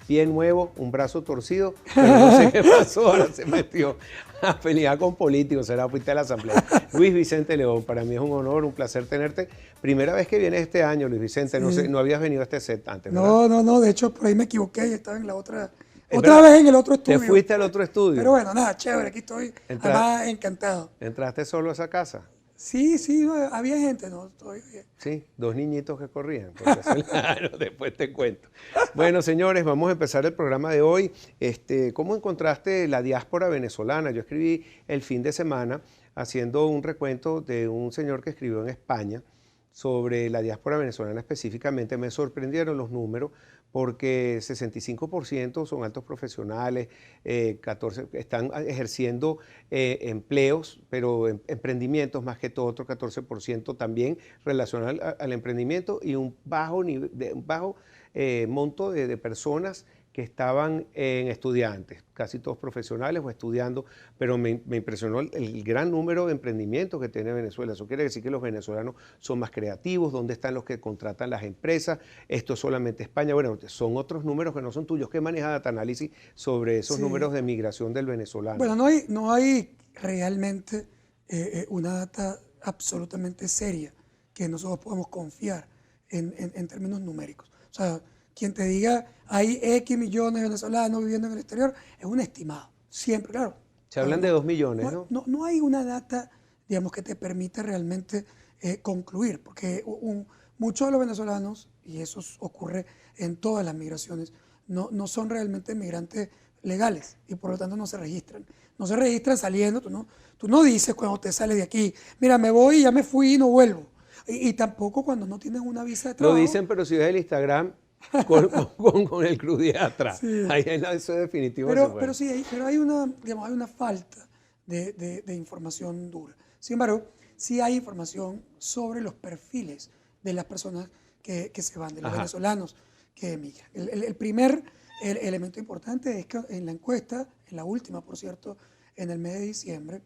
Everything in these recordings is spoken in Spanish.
pie nuevo, un brazo torcido, pero no sé qué pasó, ahora se metió a pelear con políticos, será fuiste a la asamblea. Luis Vicente León, para mí es un honor, un placer tenerte. Primera vez que vienes este año, Luis Vicente, no sé, Sí. no habías venido a este set antes, ¿verdad? No, de hecho por ahí me equivoqué y estaba en la otra, Es otra verdad, vez en el otro te estudio. fuiste al otro Pero estudio, bueno, nada, chévere, aquí estoy, Entra- además encantado. entraste solo a esa casa. Sí, no, había gente, no, estoy bien. Sí, dos niñitos que corrían, porque claro, después te cuento. Bueno, señores, vamos a empezar el programa de hoy. ¿Cómo encontraste la diáspora venezolana? Yo escribí el fin de semana haciendo un recuento de un señor que escribió en España sobre la diáspora venezolana específicamente. Me sorprendieron los números porque 65% son altos profesionales, 14 están ejerciendo empleos, pero emprendimientos más que todo, otro 14% también relacionado al emprendimiento y un bajo, un bajo monto de personas que estaban en estudiantes, casi todos profesionales o estudiando, pero me impresionó el gran número de emprendimientos que tiene Venezuela. Eso quiere decir que los venezolanos son más creativos, dónde están los que contratan las empresas, esto es solamente España. Bueno, son otros números que no son tuyos. ¿Qué maneja Data Análisis sobre esos números Sí. de migración del venezolano? Bueno, no hay realmente una data absolutamente seria que nosotros podamos confiar en términos numéricos. O sea, quien te diga hay X millones de venezolanos viviendo en el exterior es un estimado. Siempre, claro. Se hablan de 2 millones, ¿no? No hay una data, digamos, que te permita realmente concluir, porque muchos de los venezolanos, y eso ocurre en todas las migraciones, no son realmente migrantes legales y por lo tanto no se registran. No se registran saliendo, tú no dices cuando te sales de aquí, mira, me voy, ya me fui y no vuelvo. Y tampoco cuando no tienes una visa de Lo trabajo. dicen, pero si ves el Instagram con el crudía atrás, Sí. ahí eso es definitivo. Se Pero fue. sí, pero digamos, hay una falta de información dura. Sin embargo, sí hay información sobre los perfiles de las personas que se van, de los Ajá. venezolanos que emigran. El primer elemento importante es que en la encuesta, en la última, por cierto, en el mes de diciembre,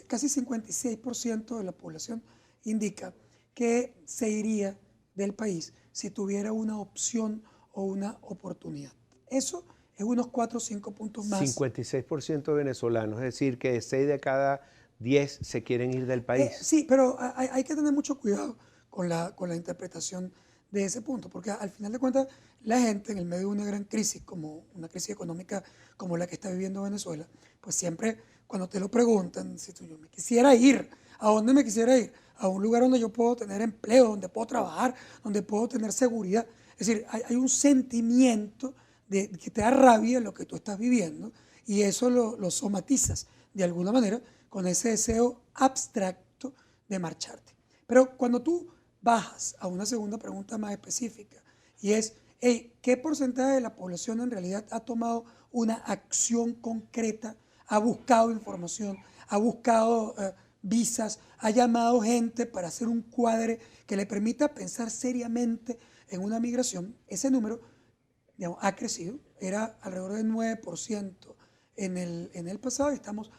casi 56% de la población indica que se iría del país si tuviera una opción o una oportunidad. Eso es unos 4 o 5 puntos más. 56% venezolanos, es decir, que 6 de cada 10 se quieren ir del país. Sí, pero hay que tener mucho cuidado con la interpretación de ese punto, porque al final de cuentas la gente en el medio de una gran crisis, como una crisis económica como la que está viviendo Venezuela, pues siempre cuando te lo preguntan, si yo me quisiera ir, ¿a dónde me quisiera ir? A un lugar donde yo puedo tener empleo, donde puedo trabajar, donde puedo tener seguridad. Es decir, hay un sentimiento que te da rabia lo que tú estás viviendo y eso lo somatizas de alguna manera con ese deseo abstracto de marcharte. Pero cuando tú bajas a una segunda pregunta más específica y es, hey, ¿qué porcentaje de la población en realidad ha tomado una acción concreta, ha buscado información, ha buscado visas, ha llamado gente para hacer un cuadre que le permita pensar seriamente en una migración? Ese número, digamos, ha crecido, era alrededor del 9% en el pasado y estamos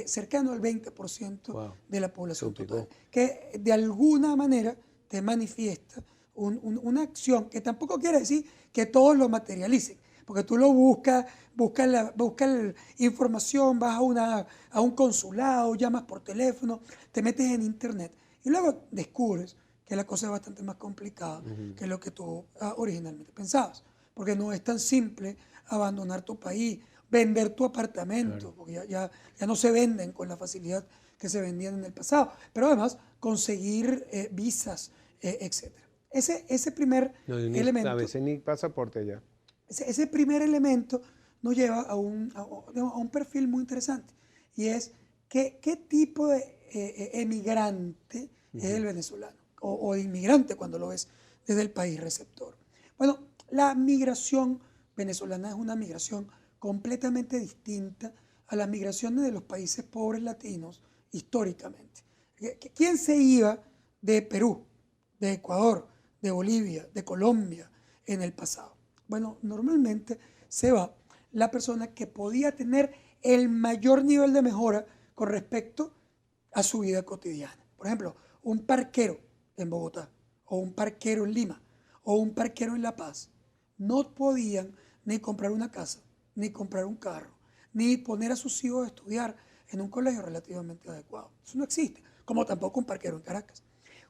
cercano al 20% Wow, de la población total, duplicó. que de alguna manera te manifiesta una acción que tampoco quiere decir que todos lo materialicen, porque tú lo buscas información, vas a un consulado, llamas por teléfono, te metes en internet y luego descubres que la cosa es bastante más complicada que lo que tú originalmente pensabas, porque no es tan simple abandonar tu país, vender tu apartamento, Claro. porque ya no se venden con la facilidad que se vendían en el pasado, pero además conseguir visas, etcétera. Ese primer No, a elemento, veces ni pasaporte ya. ese primer elemento nos lleva a un perfil muy interesante y es qué tipo de emigrante es el venezolano o de inmigrante cuando lo ves desde el país receptor. Bueno, la migración venezolana es una migración completamente distinta a las migraciones de los países pobres latinos históricamente. ¿Quién se iba de Perú, de Ecuador, de Bolivia, de Colombia en el pasado? Bueno, normalmente se va la persona que podía tener el mayor nivel de mejora con respecto a su vida cotidiana. Por ejemplo, un parquero en Bogotá, o un parquero en Lima, o un parquero en La Paz, no podían ni comprar una casa, ni comprar un carro, ni poner a sus hijos a estudiar en un colegio relativamente adecuado. Eso no existe, como tampoco un parquero en Caracas.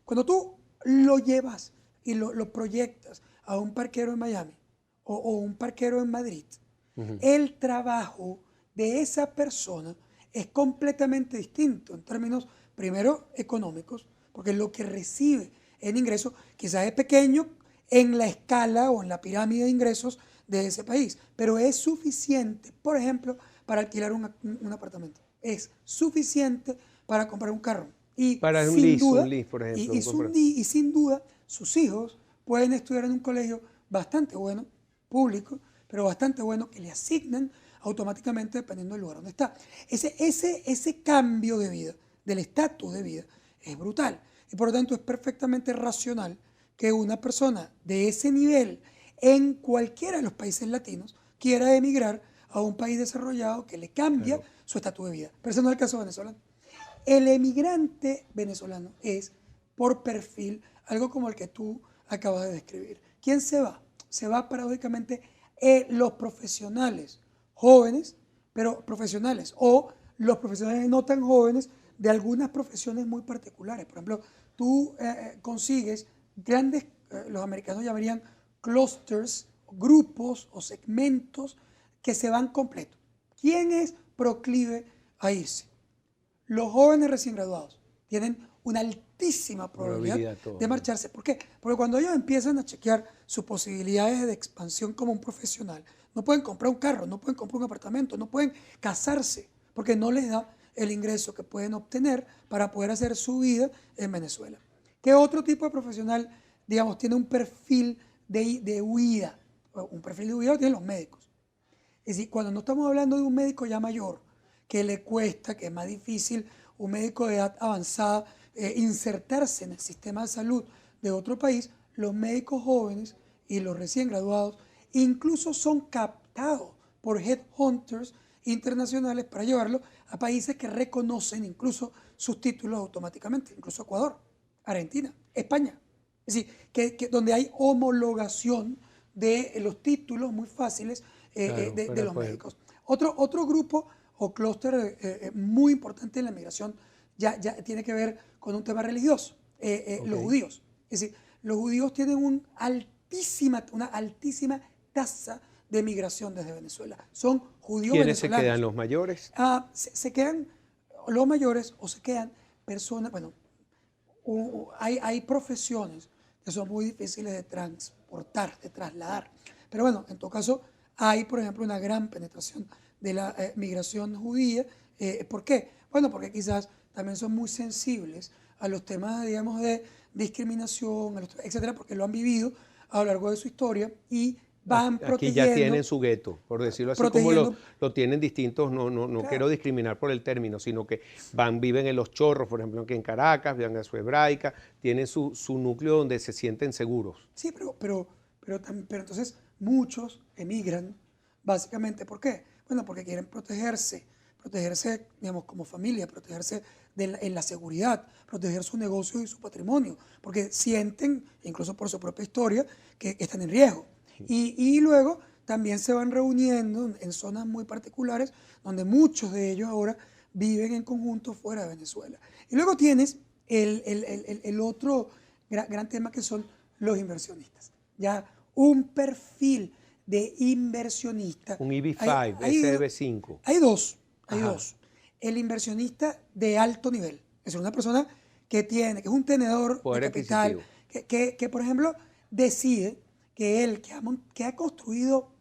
Cuando tú lo llevas y lo proyectas a un parquero en Miami o un parquero en Madrid, el trabajo de esa persona es completamente distinto en términos, primero, económicos, porque lo que recibe en ingresos quizás es pequeño en la escala o en la pirámide de ingresos de ese país, pero es suficiente, por ejemplo, para alquilar un apartamento. Es suficiente para comprar un carro. Y Para sin duda, un lease, por ejemplo. y sin duda, sus hijos pueden estudiar en un colegio bastante bueno, público, pero bastante bueno, que le asignan automáticamente dependiendo del lugar donde está. Ese cambio de vida, del estatus de vida, es brutal. Y por lo tanto es perfectamente racional que una persona de ese nivel en cualquiera de los países latinos quiera emigrar a un país desarrollado que le cambia su estatus de vida. Pero ese no es el caso venezolano. El emigrante venezolano es, por perfil, algo como el que tú acabas de describir. ¿Quién se va? Se va paradójicamente los profesionales jóvenes, pero profesionales, o los profesionales no tan jóvenes de algunas profesiones muy particulares. Por ejemplo, tú consigues grandes, los americanos llamarían clusters, grupos o segmentos que se van completos. ¿Quién es proclive a irse? Los jóvenes recién graduados tienen una altísima probabilidad de marcharse. ¿Por qué? Porque cuando ellos empiezan a chequear sus posibilidades de expansión como un profesional, no pueden comprar un carro, no pueden comprar un apartamento, no pueden casarse, porque no les da el ingreso que pueden obtener para poder hacer su vida en Venezuela. ¿Qué otro tipo de profesional, digamos, tiene un perfil de huida? Un perfil de huida lo tienen los médicos. Es decir, cuando no estamos hablando de un médico ya mayor, que le cuesta, que es más difícil, un médico de edad avanzada, insertarse en el sistema de salud de otro país, los médicos jóvenes y los recién graduados incluso son captados por headhunters internacionales para llevarlos a países que reconocen incluso sus títulos automáticamente, incluso Ecuador, Argentina, España. Es decir, donde hay homologación de los títulos muy fáciles de los médicos. Otro grupo o clúster muy importante en la migración ya tiene que ver con un tema religioso, los judíos. Es decir, los judíos tienen una altísima tasa de migración desde Venezuela. Son judíos ¿Quiénes venezolanos. se quedan, los mayores? Se quedan los mayores o se quedan personas, bueno, hay profesiones que son muy difíciles de transportar, de trasladar. Pero bueno, en todo caso, hay, por ejemplo, una gran penetración de la migración judía. ¿Por qué? Bueno, porque quizás también son muy sensibles a los temas, digamos, de discriminación, etcétera, porque lo han vivido a lo largo de su historia y van protegiendo. Aquí ya tienen su gueto, por decirlo así, como lo tienen distintos, no claro. Quiero discriminar por el término, sino que viven en Los Chorros, por ejemplo, que en Caracas, viven en su hebraica, tienen su núcleo donde se sienten seguros. Sí, pero entonces muchos emigran, básicamente, ¿por qué? Bueno, porque quieren protegerse, digamos, como familia, protegerse en la seguridad, proteger sus negocios y su patrimonio, porque sienten, incluso por su propia historia, que están en riesgo. Y luego también se van reuniendo en zonas muy particulares, donde muchos de ellos ahora viven en conjunto fuera de Venezuela. Y luego tienes el otro gran tema, que son los inversionistas. Ya un perfil de inversionista. Un EB5, SEB5. Hay dos. El inversionista de alto nivel. Es decir, una persona que es un tenedor de capital, que, por ejemplo, decide que que ha construido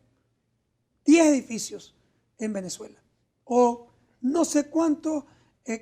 10 edificios en Venezuela, o no sé cuántos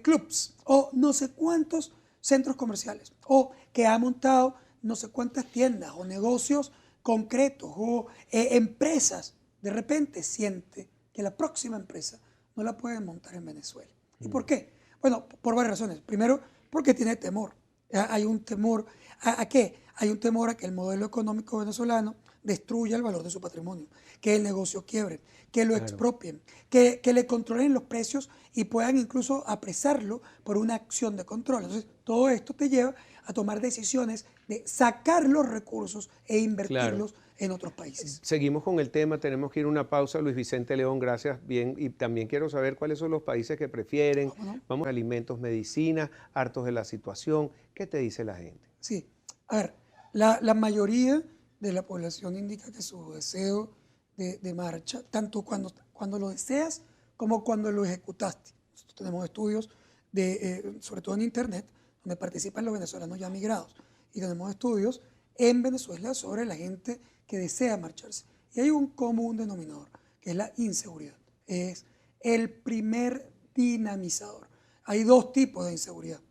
clubs, o no sé cuántos centros comerciales, o que ha montado no sé cuántas tiendas o negocios concretos o empresas, de repente siente que la próxima empresa no la pueden montar en Venezuela. ¿Y por qué? Bueno, por varias razones. Primero, porque tiene temor. Hay un temor ¿a qué? Hay un temor a que el modelo económico venezolano destruya el valor de su patrimonio, que el negocio quiebre, que lo expropien, que le controlen los precios y puedan incluso apresarlo por una acción de control. Entonces, todo esto te lleva a tomar decisiones de sacar los recursos e invertirlos en otros países. Seguimos con el tema, tenemos que ir a una pausa. Luis Vicente León, gracias. Bien, y también quiero saber cuáles son los países que prefieren. ¿No? Vamos a alimentos, medicina, hartos de la situación. ¿Qué te dice la gente? Sí, a ver, la mayoría de la población indica que su deseo de marcha, tanto cuando lo deseas como cuando lo ejecutaste. Nosotros tenemos estudios, sobre todo en Internet, donde participan los venezolanos ya migrados. Y tenemos estudios en Venezuela sobre la gente que desea marcharse. Y hay un común denominador, que es la inseguridad. Es el primer dinamizador. Hay dos tipos de inseguridad.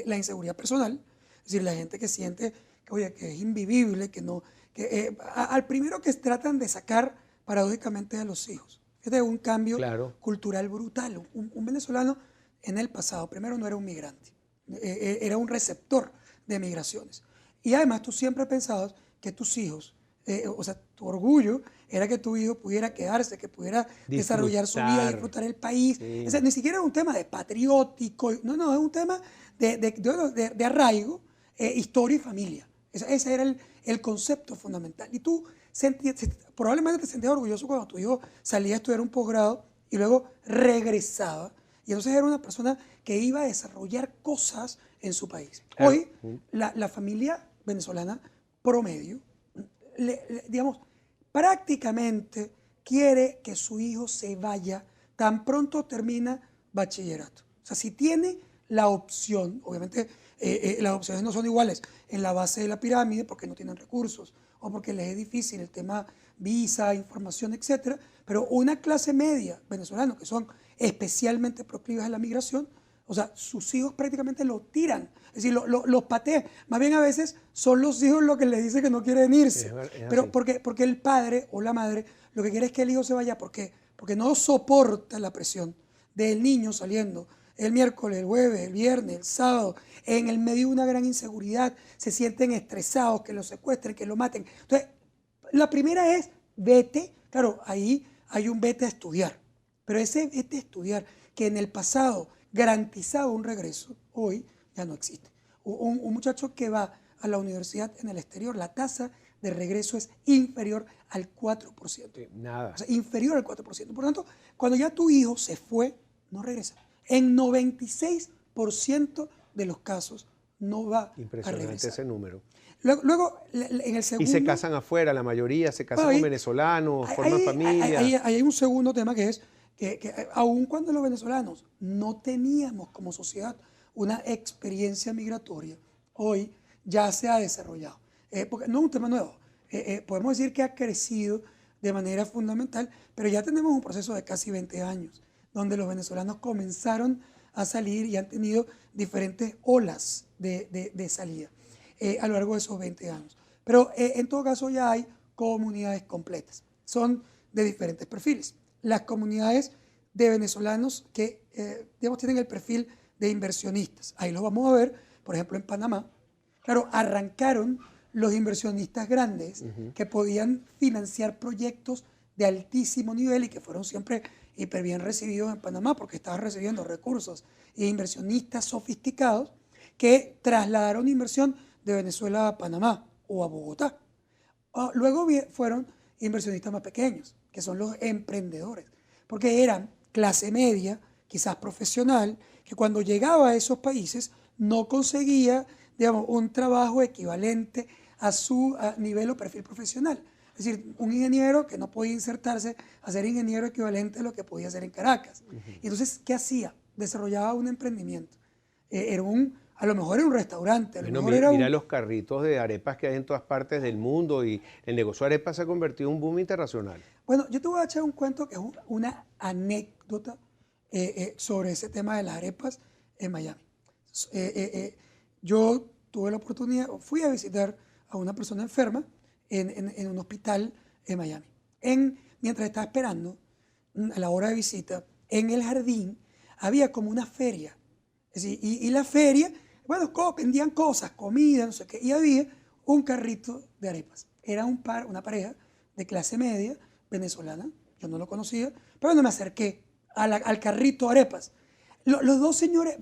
La inseguridad personal, es decir, la gente que siente que, oye, que es invivible, al primero que tratan de sacar paradójicamente a los hijos. Este es un cambio cultural brutal. Un venezolano en el pasado, primero no era un migrante, era un receptor de migraciones. Y además tú siempre pensabas que tus hijos, o sea, tu orgullo era que tu hijo pudiera quedarse, que pudiera desarrollar su vida, disfrutar el país. Sí. O sea, ni siquiera es un tema de patriótico, no, es un tema de arraigo, historia y familia. Ese era el concepto fundamental. Y tú probablemente te sentías orgulloso cuando tu hijo salía a estudiar un posgrado y luego regresaba. Y entonces era una persona que iba a desarrollar cosas en su país. Hoy, la familia venezolana promedio, digamos, prácticamente quiere que su hijo se vaya tan pronto termina bachillerato. O sea, si tiene la opción, obviamente las opciones no son iguales en la base de la pirámide porque no tienen recursos o porque les es difícil el tema visa, información, etcétera, pero una clase media venezolana que son especialmente proclives a la migración, o sea, sus hijos prácticamente lo tiran, es decir, los patean. Más bien a veces son los hijos los que les dicen que no quieren irse, pero porque el padre o la madre lo que quiere es que el hijo se vaya. ¿Por qué? Porque no soporta la presión del niño saliendo el miércoles, el jueves, el viernes, el sábado, en el medio de una gran inseguridad, se sienten estresados, que lo secuestren, que lo maten. Entonces, la primera es vete, claro, ahí hay un vete a estudiar, pero ese vete a estudiar que en el pasado garantizaba un regreso, hoy ya no existe. Un muchacho que va a la universidad en el exterior, la tasa de regreso es inferior al 4%. Nada. O sea, inferior al 4%. Por lo tanto, cuando ya tu hijo se fue, no regresa. En 96% de los casos no va a regresar. Impresionante ese número. Luego, en el segundo... Y se casan afuera, la mayoría se casan con venezolanos, forman familia. Hay un segundo tema que es que aun cuando los venezolanos no teníamos como sociedad una experiencia migratoria, hoy ya se ha desarrollado. Porque no es un tema nuevo. Podemos decir que ha crecido de manera fundamental, pero ya tenemos un proceso de casi 20 años, donde los venezolanos comenzaron a salir y han tenido diferentes olas de salida a lo largo de esos 20 años. Pero en todo caso ya hay comunidades completas. Son de diferentes perfiles. Las comunidades de venezolanos que, digamos, tienen el perfil de inversionistas. Ahí lo vamos a ver, por ejemplo, en Panamá. Claro, arrancaron los inversionistas grandes que podían financiar proyectos de altísimo nivel y que fueron siempre hiper bien recibidos en Panamá porque estaban recibiendo recursos e inversionistas sofisticados que trasladaron inversión de Venezuela a Panamá o a Bogotá. Luego fueron inversionistas más pequeños, que son los emprendedores, porque eran clase media, quizás profesional, que cuando llegaba a esos países no conseguía, digamos, un trabajo equivalente a su nivel o perfil profesional. Es decir, un ingeniero que no podía insertarse a ser ingeniero equivalente a lo que podía hacer en Caracas. Y entonces, ¿qué hacía? Desarrollaba un emprendimiento. A lo mejor era un restaurante. Mira los carritos de arepas que hay en todas partes del mundo y el negocio de arepas se ha convertido en un boom internacional. Bueno, yo te voy a echar un cuento que es una anécdota sobre ese tema de las arepas en Miami. Yo tuve la oportunidad, fui a visitar a una persona enferma en un hospital en Miami. Mientras estaba esperando a la hora de visita, en el jardín había como una feria. Es decir, y la feria, bueno, vendían cosas, comida, no sé qué, y había un carrito de arepas. Era una pareja de clase media venezolana, yo no lo conocía, pero cuando me acerqué al carrito de arepas, los dos señores,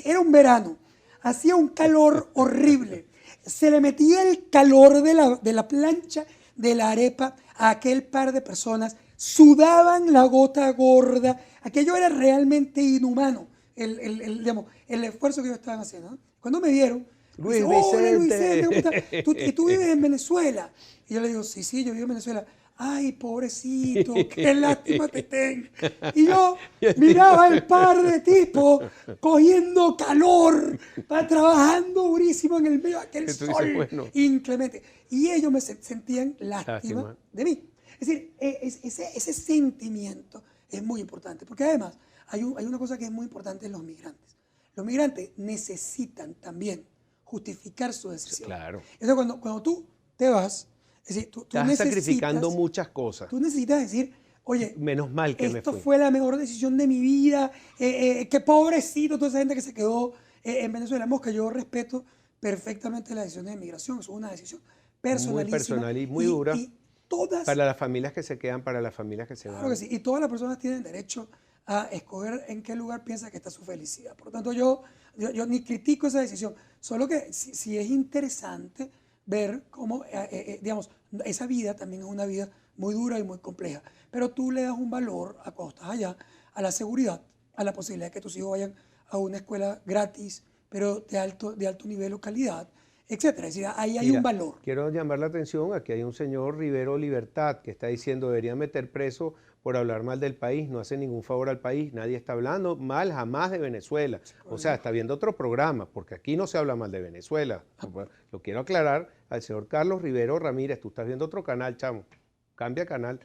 era un verano, hacía un calor horrible, se le metía el calor de la plancha de la arepa a aquel par de personas, sudaban la gota gorda, aquello era realmente inhumano, digamos, el esfuerzo que ellos estaban haciendo, ¿no? Cuando me vieron, me Luis dicen, hola Luis Vicente. Vicente, ¿cómo estás? ¿Y tú vives en Venezuela? Y yo le digo, sí, yo vivo en Venezuela. Ay, pobrecito, qué lástima te tengo. Y yo miraba el par de tipos cogiendo calor, trabajando durísimo en el medio de aquel Que tú dices, sol bueno, inclemente. Y ellos me sentían lástima lástima. de mí. Es decir, ese sentimiento es muy importante, porque además hay una cosa que es muy importante en los migrantes. Los migrantes necesitan también justificar su decisión. Claro. Entonces, cuando tú te vas, es decir, tú Estás sacrificando muchas cosas. tú necesitas decir, oye, Menos mal que me esto fui. fue la mejor decisión de mi vida, qué pobrecito toda esa gente que se quedó en Venezuela. Mosca, yo respeto perfectamente las decisiones de migración, eso es una decisión Muy personalísima. personal y muy dura. Y todas, Para las familias que se quedan, para las familias que se claro van. que sí, y todas las personas tienen derecho a escoger en qué lugar piensa que está su felicidad. Por lo tanto, yo ni critico esa decisión, solo que sí es interesante ver cómo, digamos, esa vida también es una vida muy dura y muy compleja, pero tú le das un valor a cuando estás allá, a la seguridad, a la posibilidad de que tus hijos vayan a una escuela gratis, pero de alto nivel o calidad, etcétera. Es decir, ahí hay un Mira, valor. quiero llamar la atención, aquí hay un señor Rivero Libertad que está diciendo deberían meter preso por hablar mal del país, no hace ningún favor al país, nadie está hablando mal jamás de Venezuela. O sea, está viendo otro programa, porque aquí no se habla mal de Venezuela. Lo quiero aclarar al señor Carlos Rivero Ramírez, tú estás viendo otro canal, chamo. Cambia canal.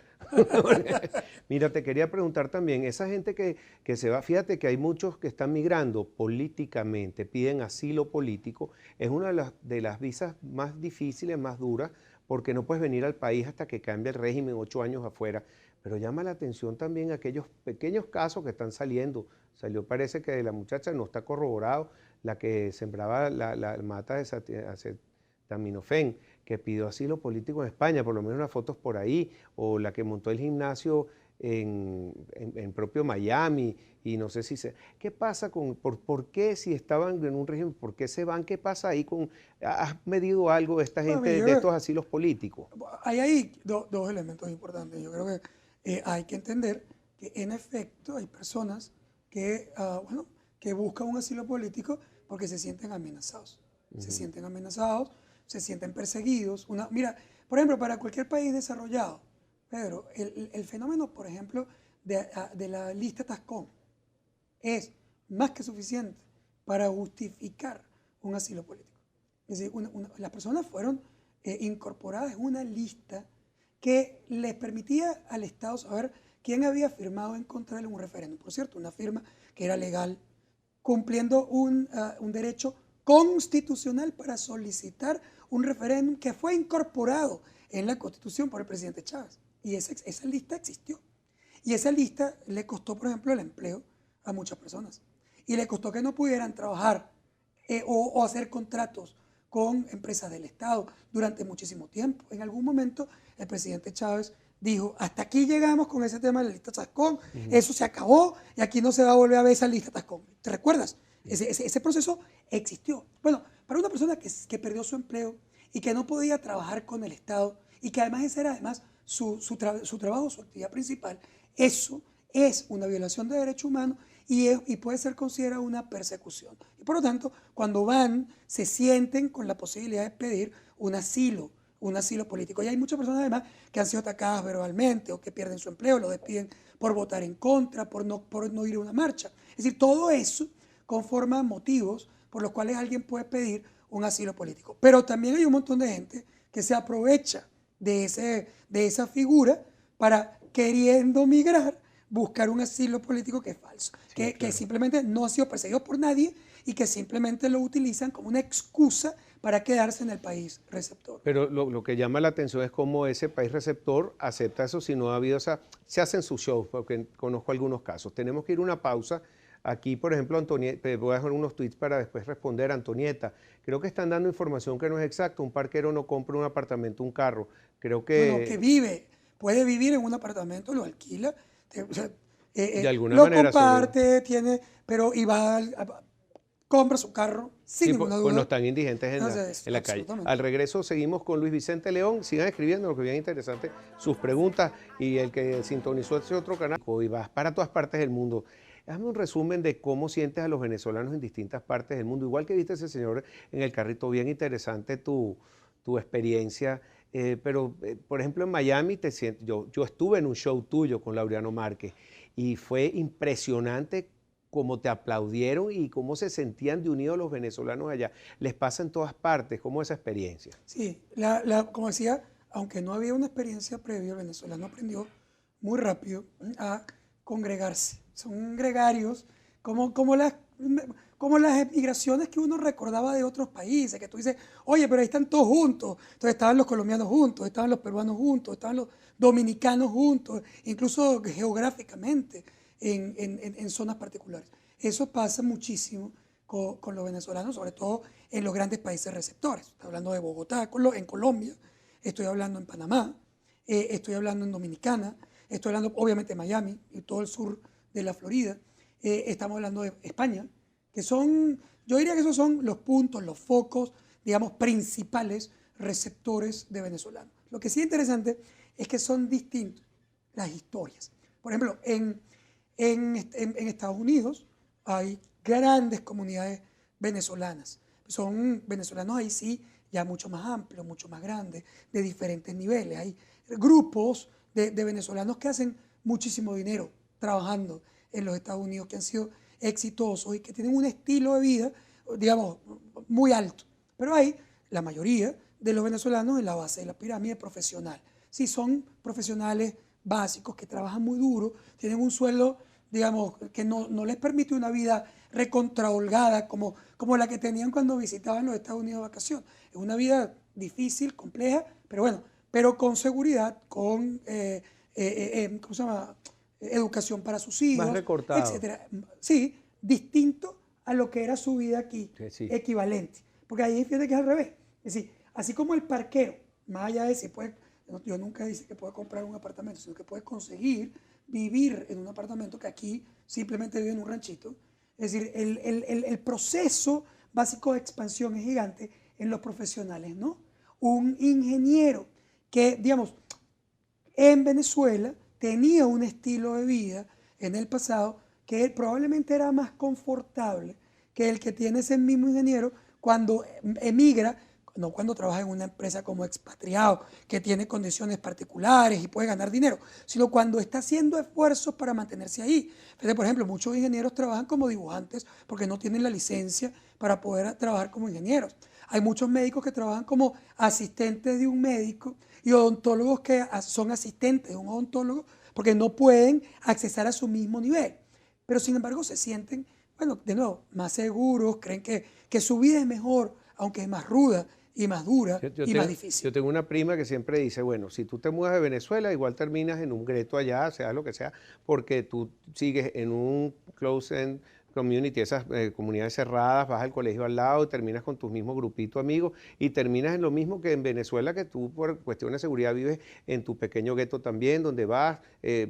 Mira, te quería preguntar también, esa gente que se va, fíjate que hay muchos que están migrando políticamente, piden asilo político, es una de las visas más difíciles, más duras, porque no puedes venir al país hasta que cambie el régimen, 8 años afuera. Pero llama la atención también aquellos pequeños casos que están saliendo. Salió, parece que de la muchacha, no está corroborado, la que sembraba la mata de acetaminofén, que pidió asilo político en España, por lo menos unas fotos por ahí, o la que montó el gimnasio en propio Miami, y no sé si se... ¿Qué pasa por qué si estaban en un régimen, por qué se van? ¿Qué pasa ahí con... ¿Has medido algo de esta Bueno, gente, de estos asilos políticos? Hay dos elementos importantes. Yo creo que hay que entender que en efecto hay personas que, bueno, que buscan un asilo político porque se sienten amenazados. Se sienten amenazados, se sienten perseguidos. Mira, por ejemplo, para cualquier país desarrollado, Pedro, el fenómeno, por ejemplo, de la lista Tascón es más que suficiente para justificar un asilo político. Es decir, las personas fueron incorporadas en una lista que les permitía al Estado saber quién había firmado en contra de un referéndum. Por cierto, una firma que era legal, cumpliendo un derecho constitucional para solicitar un referéndum que fue incorporado en la Constitución por el presidente Chávez. Y esa lista existió. Y esa lista le costó, por ejemplo, el empleo a muchas personas. Y le costó que no pudieran trabajar o hacer contratos con empresas del Estado durante muchísimo tiempo. En algún momento el presidente Chávez dijo, hasta aquí llegamos con ese tema de la lista Tascón, eso se acabó y aquí no se va a volver a ver esa lista Tascón. ¿Te recuerdas? Ese proceso existió. Bueno, para una persona que perdió su empleo y que no podía trabajar con el Estado y que además ese era además su trabajo, su actividad principal, eso es una violación de derechos humanos y puede ser considerada una persecución. Y por lo tanto, cuando van, se sienten con la posibilidad de pedir un asilo político. Y hay muchas personas además que han sido atacadas verbalmente o que pierden su empleo, lo despiden por votar en contra, por no ir a una marcha. Es decir, todo eso conforma motivos por los cuales alguien puede pedir un asilo político. Pero también hay un montón de gente que se aprovecha de esa figura para, queriendo migrar, buscar un asilo político que es falso, sí, claro, que simplemente no ha sido perseguido por nadie y que simplemente lo utilizan como una excusa para quedarse en el país receptor. Pero lo que llama la atención es cómo ese país receptor acepta eso si no ha habido se hacen sus shows, porque conozco algunos casos. Tenemos que ir a una pausa. Aquí, por ejemplo, Antonieta, voy a dejar unos tweets para después responder. Antonieta, creo que están dando información que no es exacta. Un parquero no compra un apartamento, un carro. Creo que... Bueno, que puede vivir en un apartamento, lo alquila, de alguna lo manera comparte, pero y va compra su carro sin Sí, ninguna pues no duda. están indigentes en Entonces, en la calle. absolutamente. Al regreso seguimos con Luis Vicente León. Sigan escribiendo, lo que bien interesante, sus preguntas. Y el que sintonizó ese otro canal, y vas para todas partes del mundo. Hazme un resumen de cómo sientes a los venezolanos en distintas partes del mundo. Igual que viste ese señor en el carrito, bien interesante tu experiencia. Por ejemplo, en Miami, yo estuve en un show tuyo con Laureano Márquez y fue impresionante cómo te aplaudieron y cómo se sentían de unidos los venezolanos allá. Les pasa en todas partes, ¿cómo es esa experiencia? Sí, como decía, aunque no había una experiencia previa, el venezolano aprendió muy rápido a congregarse. Son gregarios, como las emigraciones que uno recordaba de otros países, que tú dices, oye, pero ahí están todos juntos. Entonces estaban los colombianos juntos, estaban los peruanos juntos, estaban los dominicanos juntos, incluso geográficamente en zonas particulares. Eso pasa muchísimo con los venezolanos, sobre todo en los grandes países receptores. Estoy hablando de Bogotá, en Colombia, estoy hablando en Panamá, estoy hablando en Dominicana, estoy hablando obviamente en Miami y todo el sur de la Florida, estamos hablando de España, que son, yo diría que esos son los puntos, los focos, digamos, principales receptores de venezolanos. Lo que sí es interesante es que son distintos las historias. Por ejemplo, en Estados Unidos hay grandes comunidades venezolanas. Son venezolanos ahí sí ya mucho más amplios, mucho más grandes, de diferentes niveles. Hay grupos de venezolanos que hacen muchísimo dinero trabajando en los Estados Unidos, que han sido exitosos y que tienen un estilo de vida, digamos, muy alto. Pero hay la mayoría de los venezolanos en la base de la pirámide profesional. Sí, son profesionales básicos que trabajan muy duro, tienen un sueldo, digamos, que no les permite una vida recontraholgada como la que tenían cuando visitaban los Estados Unidos de vacaciones. Es una vida difícil, compleja, pero bueno, pero con seguridad, con ¿cómo se llama? Educación para sus Más hijos, recortado. etcétera. Sí, distinto a lo que era su vida aquí, Sí, sí. equivalente. Porque ahí fíjate que es al revés. Es decir, así como el parquero, más allá de si puede, yo nunca dice que puede comprar un apartamento, sino que puede conseguir vivir en un apartamento, que aquí simplemente vive en un ranchito. Es decir, el proceso básico de expansión es gigante en los profesionales, ¿no? Un ingeniero que, digamos, en Venezuela tenía un estilo de vida en el pasado que probablemente era más confortable que el que tiene ese mismo ingeniero cuando emigra, no cuando trabaja en una empresa como expatriado, que tiene condiciones particulares y puede ganar dinero, sino cuando está haciendo esfuerzos para mantenerse ahí. Entonces, por ejemplo, muchos ingenieros trabajan como dibujantes porque no tienen la licencia para poder trabajar como ingenieros. Hay muchos médicos que trabajan como asistentes de un médico y odontólogos que son asistentes de un odontólogo porque no pueden accesar a su mismo nivel. Pero sin embargo se sienten, bueno, de nuevo, más seguros, creen que su vida es mejor, aunque es más ruda y más dura y más difícil. Yo tengo una prima que siempre dice, bueno, si tú te mudas de Venezuela, igual terminas en un gueto allá, sea lo que sea, porque tú sigues en un close-end community, esas comunidades cerradas, vas al colegio al lado y terminas con tus mismos grupitos amigos y terminas en lo mismo que en Venezuela, que tú por cuestiones de seguridad vives en tu pequeño gueto también, donde vas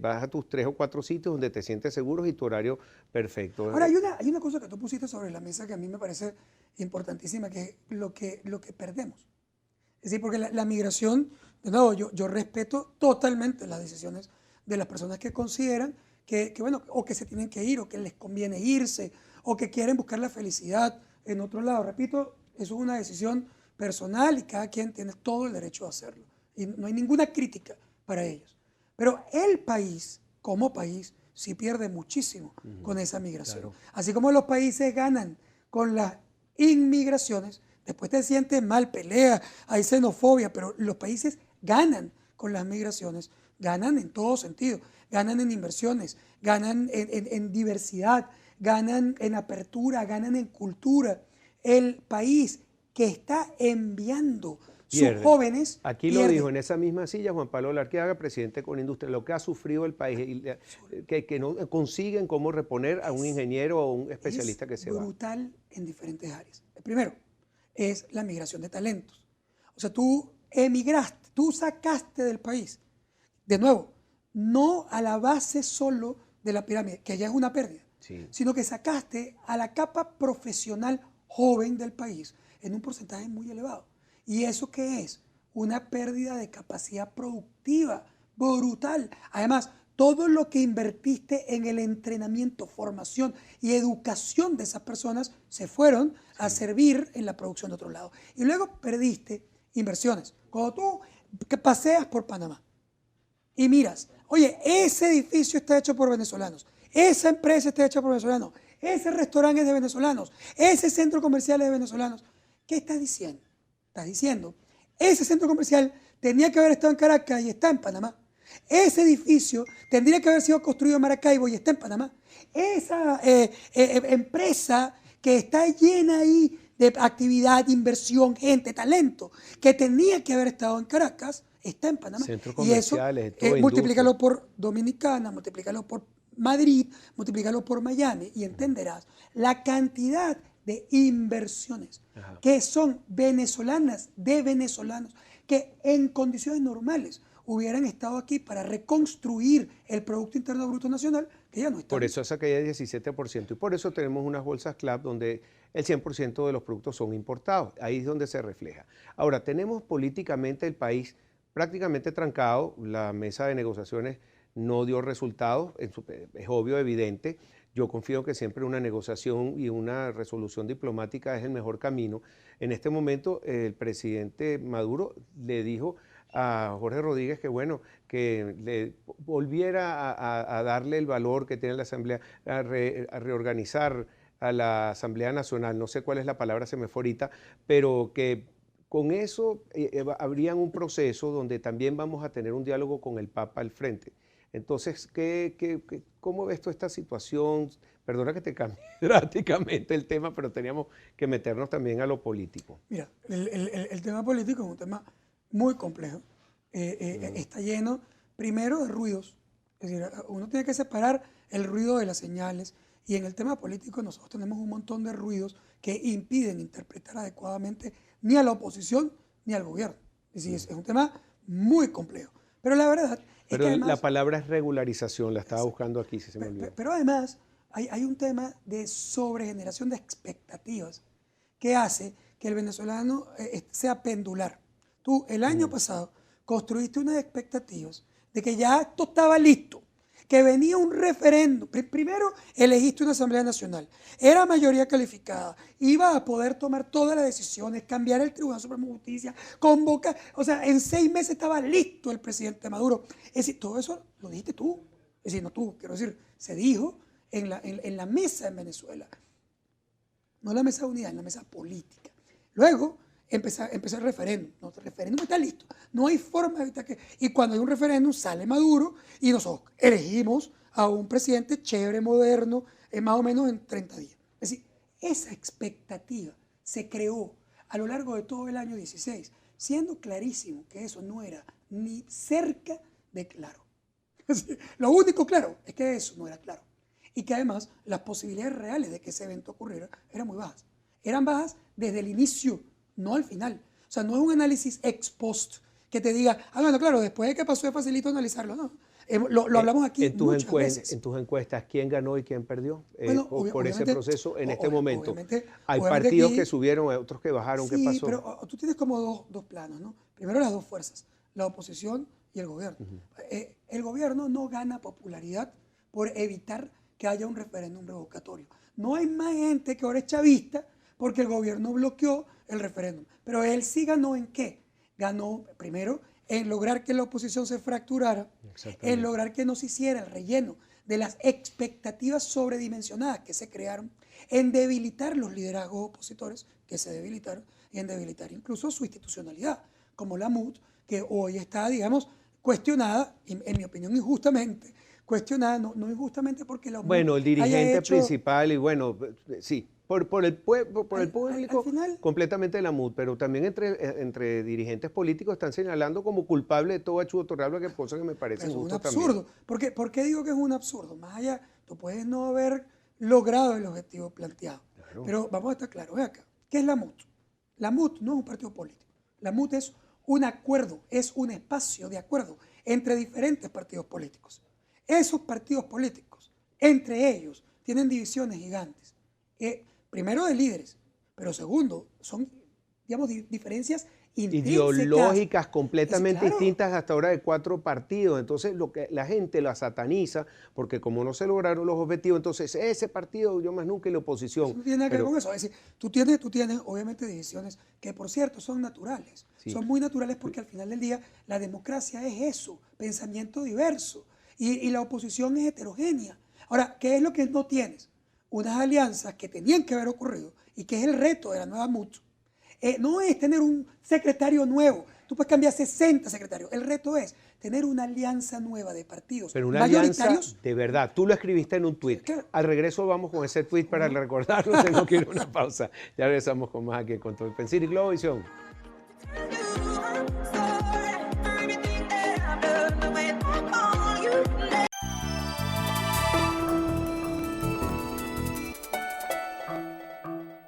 a tus 3 o 4 sitios donde te sientes seguro y tu horario perfecto. Ahora, hay una cosa que tú pusiste sobre la mesa que a mí me parece importantísima, que es lo que perdemos. Es decir, porque la migración, de nuevo, yo respeto totalmente las decisiones de las personas que consideran bueno, o que se tienen que ir, o que les conviene irse, o que quieren buscar la felicidad en otro lado. Repito, eso es una decisión personal y cada quien tiene todo el derecho a hacerlo. Y no hay ninguna crítica para ellos. Pero el país, como país, sí pierde muchísimo con esa migración. Claro. Así como los países ganan con las inmigraciones, después te sientes mal, pelea, hay xenofobia, pero los países ganan con las migraciones, ganan en todo sentido, ganan en inversiones, ganan en diversidad, ganan en apertura, ganan en cultura. El país que está enviando sus jóvenes Aquí pierde. lo dijo en esa misma silla Juan Pablo Larqueaga, presidente con Industria, lo que ha sufrido el país, que no consiguen cómo reponer a un ingeniero o un especialista que se va. Es brutal en diferentes áreas. El primero es la migración de talentos. O sea, tú emigraste, tú sacaste del país. De nuevo, no a la base solo de la pirámide, que ya es una pérdida, Sí. sino que sacaste a la capa profesional joven del país en un porcentaje muy elevado. ¿Y eso qué es? Una pérdida de capacidad productiva brutal. Además, todo lo que invertiste en el entrenamiento, formación y educación de esas personas se fueron a servir en la producción de otro lado. Y luego perdiste inversiones. Cuando tú paseas por Panamá y miras, oye, ese edificio está hecho por venezolanos, esa empresa está hecha por venezolanos, ese restaurante es de venezolanos, ese centro comercial es de venezolanos, ¿qué estás diciendo? Estás diciendo, ese centro comercial tenía que haber estado en Caracas y está en Panamá. Ese edificio tendría que haber sido construido en Maracaibo y está en Panamá. Esa empresa que está llena ahí de actividad, inversión, gente, talento, que tenía que haber estado en Caracas, está en Panamá. Centros Y eso, comerciales, todo multiplícalo por Dominicana, multiplícalo por Madrid, multiplícalo por Miami y entenderás la cantidad de inversiones que son venezolanas, de venezolanos, que en condiciones normales hubieran estado aquí para reconstruir el Producto Interno Bruto Nacional, que ya no está. Por eso esa caída es 17% y por eso tenemos unas bolsas CLAP donde el 100% de los productos son importados. Ahí es donde se refleja. Ahora, tenemos políticamente el país prácticamente trancado. La mesa de negociaciones no dio resultados, es obvio, evidente. Yo confío que siempre una negociación y una resolución diplomática es el mejor camino. En este momento, el presidente Maduro le dijo a Jorge Rodríguez que bueno, que le volviera a darle el valor que tiene la Asamblea, a reorganizar a la Asamblea Nacional, no sé cuál es la palabra, se me fue ahorita, pero que con eso habría un proceso donde también vamos a tener un diálogo con el Papa al frente. Entonces, ¿cómo ves tú esta situación? Perdona que te cambie drásticamente el tema, pero teníamos que meternos también a lo político. Mira, el tema político es un tema muy complejo. Está lleno, primero, de ruidos. Es decir, uno tiene que separar el ruido de las señales. Y en el tema político nosotros tenemos un montón de ruidos que impiden interpretar adecuadamente ni a la oposición ni al gobierno. Es decir, es un tema muy complejo. Pero la verdad es que además, la palabra es regularización, la estaba buscando aquí, si se me olvidó. pero además hay un tema de sobregeneración de expectativas que hace que el venezolano sea pendular. Tú el año pasado construiste unas expectativas de que ya esto estaba listo, que venía un referéndum. Primero elegiste una Asamblea Nacional, era mayoría calificada, iba a poder tomar todas las decisiones, cambiar el Tribunal Supremo de Justicia, convocar, o sea, en 6 meses estaba listo el presidente Maduro. Es decir, todo eso lo dijiste tú. Es decir, no tú, quiero decir, se dijo en la mesa en Venezuela. No en la mesa de unidad, en la mesa política. Luego empezó el referéndum. No, el referéndum está listo. No hay forma de evitar que... Y cuando hay un referéndum sale Maduro y nosotros elegimos a un presidente chévere, moderno, más o menos en 30 días. Es decir, esa expectativa se creó a lo largo de todo el año 16, siendo clarísimo que eso no era ni cerca de claro. Lo único claro es que eso no era claro. Y que además las posibilidades reales de que ese evento ocurriera eran muy bajas. Eran bajas desde el inicio, no al final. O sea, no es un análisis ex post que te diga, bueno, claro, después de que pasó es facilito analizarlo. No, lo hablamos aquí muchas veces. En tus encuestas, ¿quién ganó y quién perdió Bueno, por ese proceso en este momento? Obviamente, Hay partidos que subieron, otros que bajaron. Sí, ¿qué pasó? pero tú tienes como dos planos, ¿no? Primero las dos fuerzas, la oposición y el gobierno. El gobierno no gana popularidad por evitar que haya un referéndum revocatorio. No hay más gente que ahora es chavista porque el gobierno bloqueó el referéndum. Pero él sí ganó ¿en qué? Ganó primero en lograr que la oposición se fracturara, en lograr que no se hiciera el relleno de las expectativas sobredimensionadas que se crearon, en debilitar los liderazgos opositores que se debilitaron y en debilitar incluso su institucionalidad, como la MUD, que hoy está, digamos, cuestionada, en mi opinión injustamente, cuestionada, no injustamente porque la MUD bueno, el dirigente principal y bueno, sí, por el público al final, completamente de la MUD, pero también entre dirigentes políticos están señalando como culpable de todo hecho torrable, que cosa que me parece es un injusto absurdo. también. ¿Por qué digo que es un absurdo? Más allá, tú puedes no haber logrado el objetivo planteado. Claro. Pero vamos a estar claros, ve acá, ¿qué es la MUD? La MUD no es un partido político. La MUD es un acuerdo, es un espacio de acuerdo entre diferentes partidos políticos. Esos partidos políticos, entre ellos, tienen divisiones gigantes. Primero de líderes, pero segundo, son, digamos, diferencias ideológicas completamente claro. distintas hasta ahora de 4 partidos. Entonces lo que la gente la sataniza porque como no se lograron los objetivos, entonces ese partido yo más nunca en la oposición. Eso no tiene nada que ver con eso. Es decir, tú tienes obviamente divisiones que por cierto son naturales. Sí. Son muy naturales porque al final del día la democracia es eso, pensamiento diverso. Y la oposición es heterogénea. Ahora, ¿qué es lo que no tienes? Unas alianzas que tenían que haber ocurrido y que es el reto de la nueva MUT. No es tener un secretario nuevo. Tú puedes cambiar 60 secretarios. El reto es tener una alianza nueva de partidos pero una mayoritarios. alianza de verdad. Tú lo escribiste en un tuit. Sí, claro. Al regreso vamos con ese tuit para recordarlo. Tengo que ir a una pausa. Ya regresamos con más aquí en Control Pensir y Globovisión. So